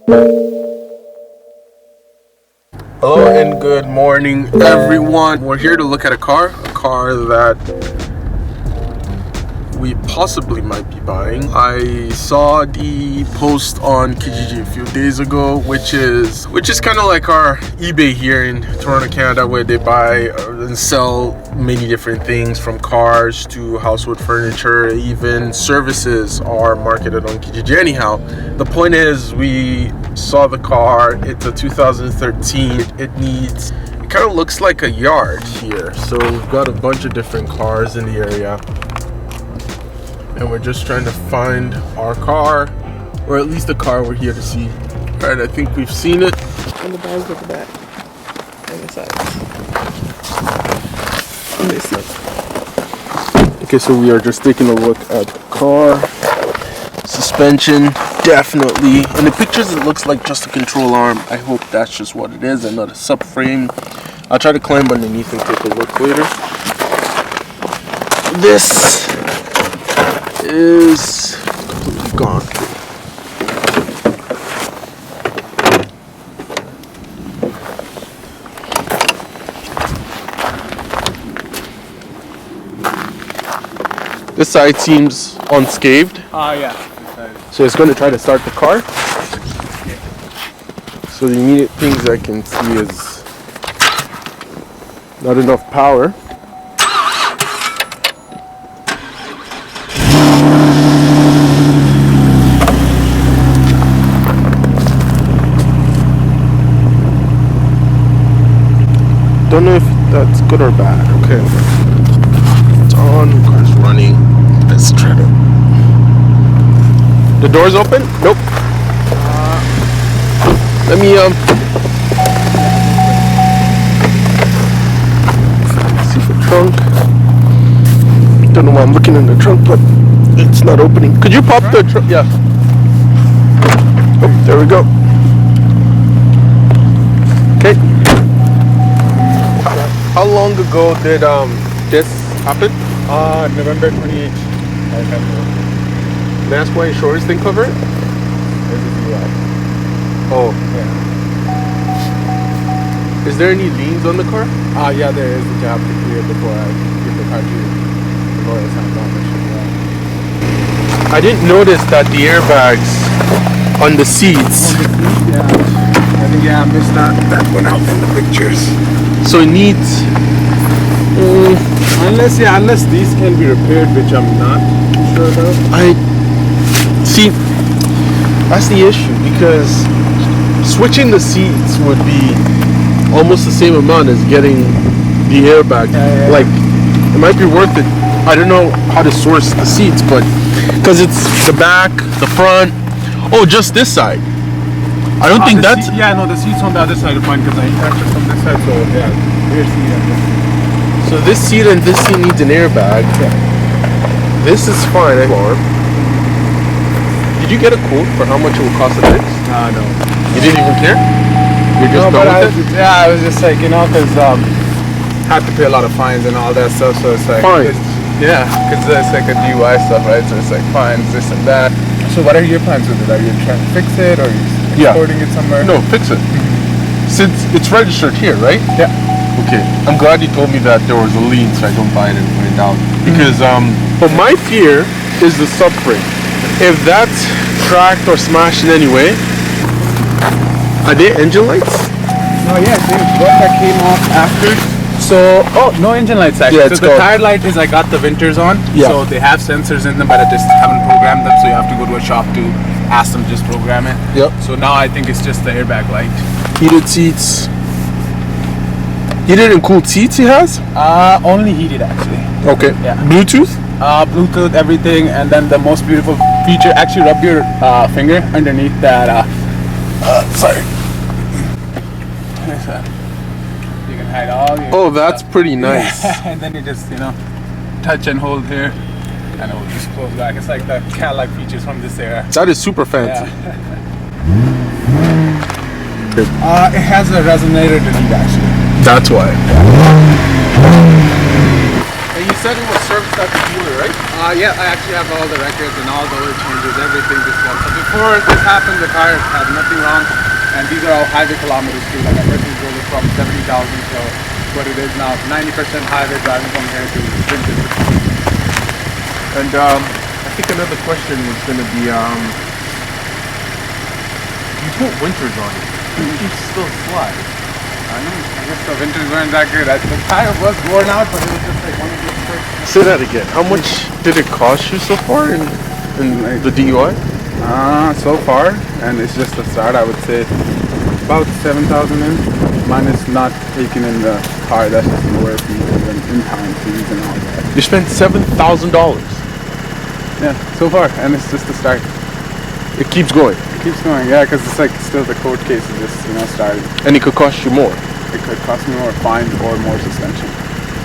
Hello and good morning, everyone. We're here to look at a car that we possibly might be buying. I saw the post on Kijiji a few days ago, which is kind of like our eBay here in Toronto, Canada, where they buy and sell many different things from cars to household furniture, even services are marketed on Kijiji. Anyhow, the point is we saw the car. It's a 2013. It kind of looks like a yard here. So we've got a bunch of different cars in the area. And we're just trying to find our car, or at least the car we're here to see. All right, I think we've seen it. And the bags at the back. And the sides. And this side. Okay, so we are just taking a look at the car. Suspension, definitely. In the pictures, it looks like just a control arm. I hope that's just what it is and not a subframe. I'll try to climb underneath and take a look later. This is completely gone. This side seems unscathed. Yeah. So it's going to try to start the car. So the immediate things I can see is not enough power. Don't know if that's good or bad. Okay. It's on, car's running. Let's try to. The door's open? Nope. Let me see the trunk. Don't know why I'm looking in the trunk, but it's not opening. Could you pop the trunk? Yeah. Oh, there we go. Okay. How long ago did this happen? November 28th. May I ask why insurance didn't cover it? Oh. Yeah. Is there any liens on the car? Yeah, there is. You have to clear before I give the car to you. Before it's not done. I didn't notice that the airbags on the seats. Yeah. I think I missed that one out in the pictures. So it needs. Unless these can be repaired, which I'm not sure about. I see. That's the issue, because switching the seats would be almost the same amount as getting the airbag. Yeah. Like, it might be worth it. I don't know how to source the seats, but because it's the back, the front. Oh, just this side. I don't think that's. The seats on the other side are fine because I attached it from this side. So yeah, here's the. So this seat and this seat needs an airbag. Yeah. This is fine. Did you get a quote for how much it would cost to fix? No. You didn't even care? You're just done with it? I was just like, because had to pay a lot of fines and all that stuff. So it's like Fines? because it's like a DUI stuff, right? So it's like fines, this and that. So what are your plans with it? Are you trying to fix it, or are you exporting it somewhere? No, fix it. Since it's registered here, right? Yeah. Okay. I'm glad you told me that there was a lien, so I don't buy it and put it down. Because but my fear is the subframe. If that's cracked or smashed in any way, are they engine lights? Oh yeah, there's one that came off after. So, no engine lights actually. Yeah, so the tire light is I got the winters on. Yeah. So they have sensors in them, but I just haven't programmed them. So you have to go to a shop to ask them to just program it. Yep. So now I think it's just the airbag light. Heated seats. Heated and cooled seats he has? Only heated actually. Okay. Yeah. Bluetooth? Bluetooth, everything, and then the most beautiful feature. Actually, rub your finger underneath that. Sorry. You can hide all your. Oh, that's pretty nice. And then you just touch and hold here, and it will just close back. It's like the Cadillac features from this era. That is super fancy. Yeah. It has a resonator delete actually. That's why. And you said it was serviced at the dealer, right? Yeah, I actually have all the records and all the oil changes, everything. Just one. So before this happened, the car had nothing wrong, and these are all highway kilometers too. Like I personally drove it from 70,000 to what it is now, 90% highway driving from here to vintage. And I think another question was going to be, you put winters on it. You still slide. I know. I guess the winters weren't that good. The tire was worn out, but it was just like one of those first. Say that again. How much did it cost you so far in the DUI? So far, and it's just the start, I would say about 7,000 in. Mine is not taken in the car, that's just lower fees and in-time fees and all that. You spent $7,000. Yeah, so far, and it's just the start. It keeps going. It keeps going, yeah, because it's like still the court case is just, starting. And it could cost you more. It could cost me more fine or more suspension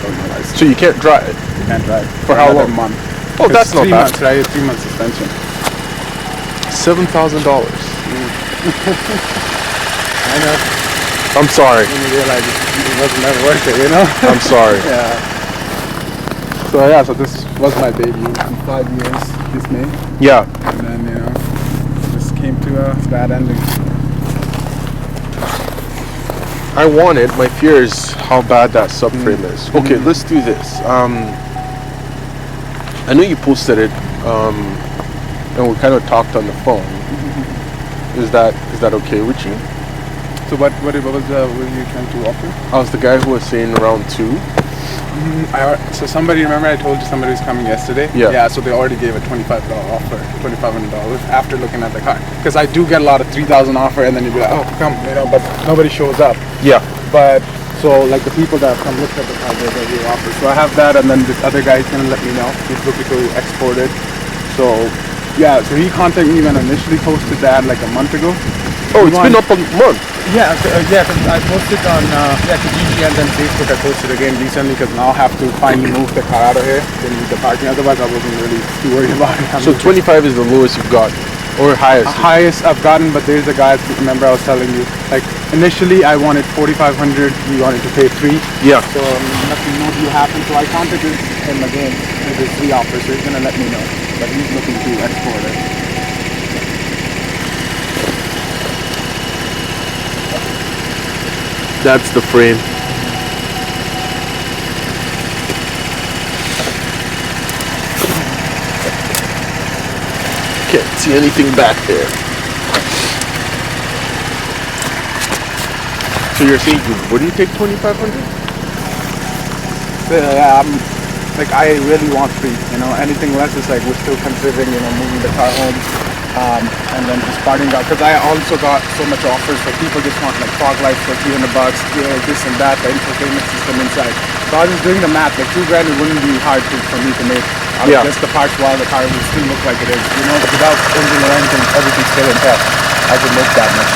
for my license. So you can't drive. You can't drive. For how long? A month. Oh, that's not 3 bad. months, right? 3 months suspension. $7,000. I know. I'm sorry. When you realize it wasn't never worth it, I'm sorry. Yeah. So this was my baby in 5 years this May. Yeah. And then, just came to a bad ending. I want it. My fear is how bad that subframe is. Okay, let's do this. I know you posted it, and we kind of talked on the phone. Is that okay with you? So what were you trying to offer? I was the guy who was saying around 2. So somebody, remember I told you somebody was coming yesterday? Yeah. Yeah, so they already gave a $25 offer, $2,500 after looking at the car. Because I do get a lot of $3,000 offer and then you'd be like, oh, come, but nobody shows up. Yeah. But, so like the people that have come look at the car, they give offer. So I have that, and then this other guy is going to let me know. He's looking to export it. So, yeah, so he contacted me when I initially posted that like a month ago. Oh, it's been up a month. Yeah, because I posted on Kijiji and then Facebook. I posted again recently because now I have to finally move the car out of here. Then leave the parking. Otherwise, I wasn't really too worried about it. So 25 is the lowest you've got, or highest? Highest I've gotten, but there's a guy. Remember, I was telling you. Like initially, I wanted 4,500. He wanted to pay 3. Yeah. So nothing more will happen. So I contacted him again. There's 3 offers, so he's gonna let me know. But he's looking to export it. That's the frame. Can't see anything back there. So you're saying you wouldn't take 2,500? Yeah, I really want 3. Anything less is like we're still considering, moving the car home. And then just parting out, because I also got so much offers, so people just want like fog lights for $300, this and that, the infotainment system inside. So I was just doing the math, like $2,000 it wouldn't be hard for me to make out of just the parts while the car would still look like it is. Without engine or anything, everything's still intact. I could make that much.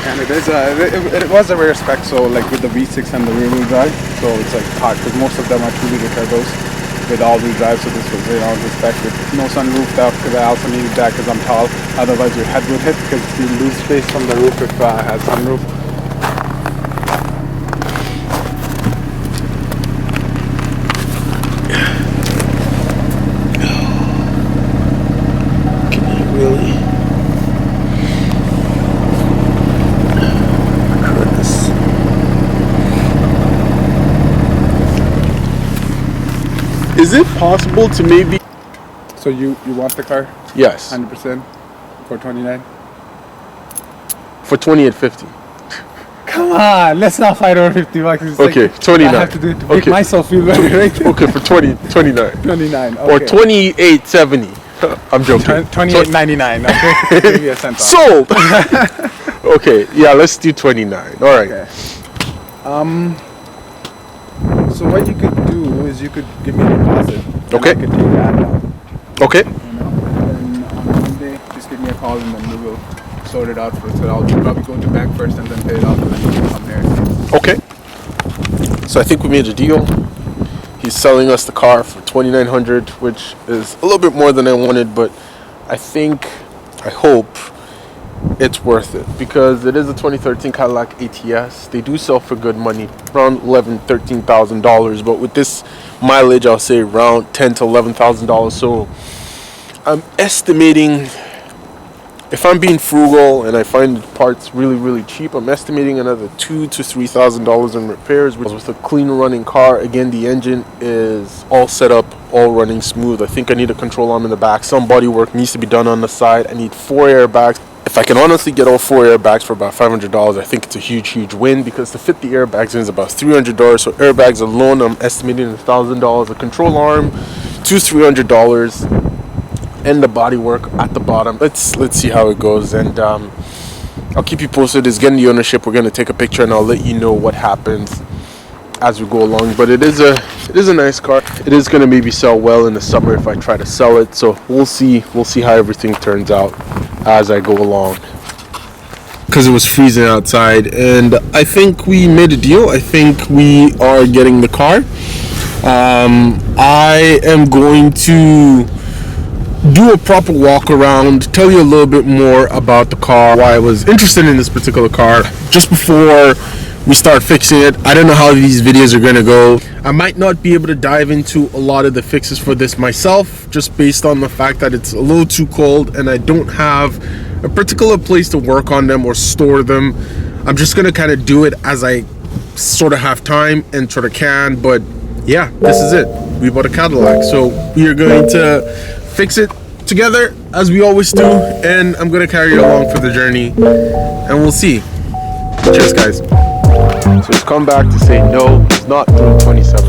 And it was a rare spec, so like with the V6 and the rear wheel drive, so it's like hard because most of them are 2-liter turbos with all-wheel drive, so this was the spec with no sunroof up because I also needed that because I'm tall. Otherwise your head would hit because you lose space from the roof if I had sunroof. Can you really? Is it possible to maybe... So you want the car? Yes. 100% for 29? For 28.50. Come on, let's not fight over $50. It's Okay, like, 29. I have to do it to make myself feel better, right? Okay, for 29. 29, okay. Or 28.70. I'm joking. 28.99, okay? Give me a cent off. Sold! Okay, yeah, let's do 29. All right. Okay. So what you could do is you could give me a deposit. Okay. I could take that down. Okay. And then on Monday, just give me a call and then we will sort it out for us. So I'll probably go to bank first and then pay it off and then we'll come there. Okay. So I think we made a deal. He's selling us the car for $2,900, which is a little bit more than I wanted, but I hope it's worth it because it is a 2013 Cadillac ATS. They do sell for good money, around $11,000-$13,000, but with this mileage, I'll say around $10,000 to $11,000. So I'm estimating, if I'm being frugal and I find parts really cheap, I'm estimating another $2,000 to $3,000 in repairs. With a clean running car, again, the engine is all set up, all running smooth. I think I need a control arm in the back. Some body work needs to be done on the side. I need 4 airbags. If I can honestly get all 4 airbags for about $500, I think it's a huge win, because to fit the airbags in is about $300. So airbags alone, I'm estimating $1,000. A control arm, $200-$300. And the body work at the bottom. Let's see how it goes, and I'll keep you posted. It's getting the ownership. We're gonna take a picture and I'll let you know what happens as we go along. But it is a nice car. It is gonna maybe sell well in the summer if I try to sell it. So we'll see how everything turns out as I go along. Because it was freezing outside, and I think we made a deal. I think we are getting the car. I am going to do a proper walk around, tell you a little bit more about the car, why I was interested in this particular car. Just before we start fixing it, I don't know how these videos are gonna go. I might not be able to dive into a lot of the fixes for this myself, just based on the fact that it's a little too cold and I don't have a particular place to work on them or store them. I'm just gonna kind of do it as I sort of have time and sort of can. But yeah, this is it. We bought a Cadillac, so we are going to fix it together as we always do, and I'm gonna carry you along for the journey, and we'll see. Cheers, guys. So it's come back to say no, it's not doing 27.